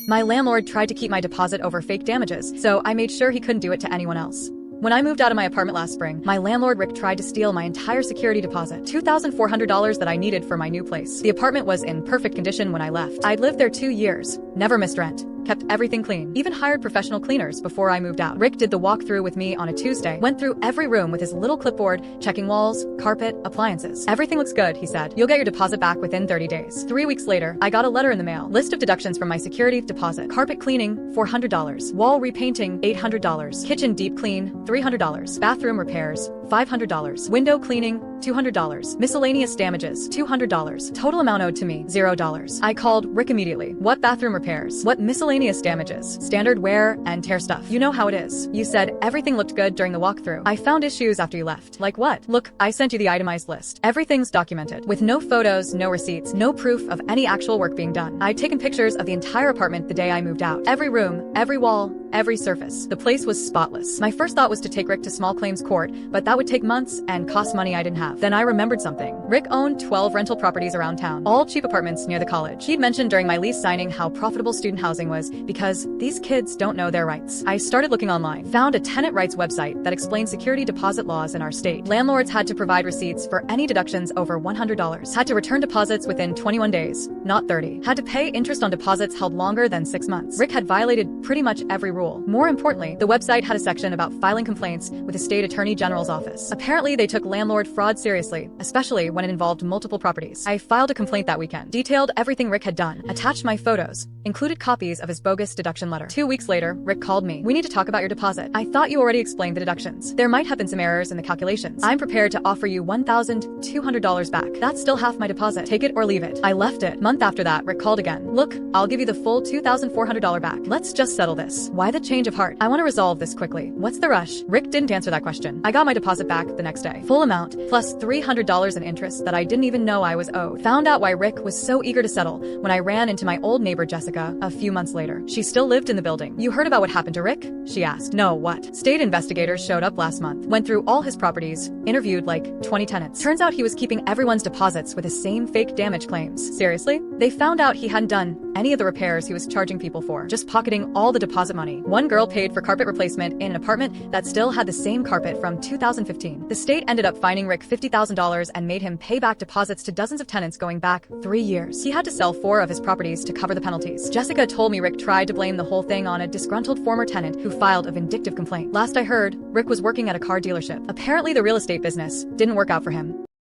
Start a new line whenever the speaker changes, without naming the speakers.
My landlord tried to keep my deposit over fake damages, so I made sure he couldn't do it to anyone else. When I moved out of my apartment last spring, my landlord Rick tried to steal my entire security deposit, $2,400 that I needed for my new place. The apartment was in perfect condition when I left. I'd lived there 2 years, never missed rent, kept everything clean, even hired professional cleaners before I moved out. Rick did the walkthrough with me on a Tuesday, went through every room with his little clipboard, checking walls, carpet, appliances. Everything looks good, he said. You'll get your deposit back within 30 days. 3 weeks later, I got a letter in the mail. List of deductions from my security deposit. Carpet cleaning, $400. Wall repainting, $800. Kitchen deep clean, $300. Bathroom repairs, $500. Window cleaning, $200. Miscellaneous damages, $200. Total amount owed to me, $0. I called Rick immediately. What bathroom repairs? What miscellaneous damages? Standard wear and tear stuff. You know how it is. You said everything looked good during the walkthrough. I found issues after you left. Like what? Look, I sent you the itemized list. Everything's documented, with no photos, no receipts, no proof of any actual work being done. I'd taken pictures of the entire apartment the day I moved out. Every room, every wall, every surface. The place was spotless. My first thought was to take Rick to small claims court, but that would take months and cost money I didn't have. Then I remembered something. Rick owned 12 rental properties around town, all cheap apartments near the college. He'd mentioned during my lease signing how profitable student housing was because these kids don't know their rights. I started looking online, found a tenant rights website that explained security deposit laws in our state. Landlords had to provide receipts for any deductions over $100, had to return deposits within 21 days, not 30, had to pay interest on deposits held longer than 6 months. Rick had violated pretty much every rule. More importantly, the website had a section about filing complaints with the state attorney general's office. Apparently, they took landlord fraud seriously, especially when it involved multiple properties. I filed a complaint that weekend, detailed everything Rick had done, attached my photos, included copies of his bogus deduction letter. 2 weeks later, Rick called me. We need to talk about your deposit. I thought you already explained the deductions. There might have been some errors in the calculations. I'm prepared to offer you $1,200 back. That's still half my deposit. Take it or leave it. I left it. Month after that, Rick called again. Look, I'll give you the full $2,400 back. Let's just settle this. Why the change of heart? I want to resolve this quickly. What's the rush? Rick didn't answer that question. I got my deposit back the next day. Full amount, plus $300 in interest that I didn't even know I was owed. Found out why Rick was so eager to settle when I ran into my old neighbor Jessica a few months later. She still lived in the building. You heard about what happened to Rick? She asked. No, what? State investigators showed up last month, went through all his properties, interviewed like 20 tenants. Turns out he was keeping everyone's deposits with the same fake damage claims. Seriously? They found out he hadn't done any of the repairs he was charging people for, just pocketing all the deposit money. One girl paid for carpet replacement in an apartment that still had the same carpet from 2015. The state ended up fining Rick $50,000 and made him pay back deposits to dozens of tenants going back 3 years. He had to sell 4 of his properties to cover the penalties. Jessica told me Rick tried to blame the whole thing on a disgruntled former tenant who filed a vindictive complaint. Last I heard, Rick was working at a car dealership. Apparently the real estate business didn't work out for him.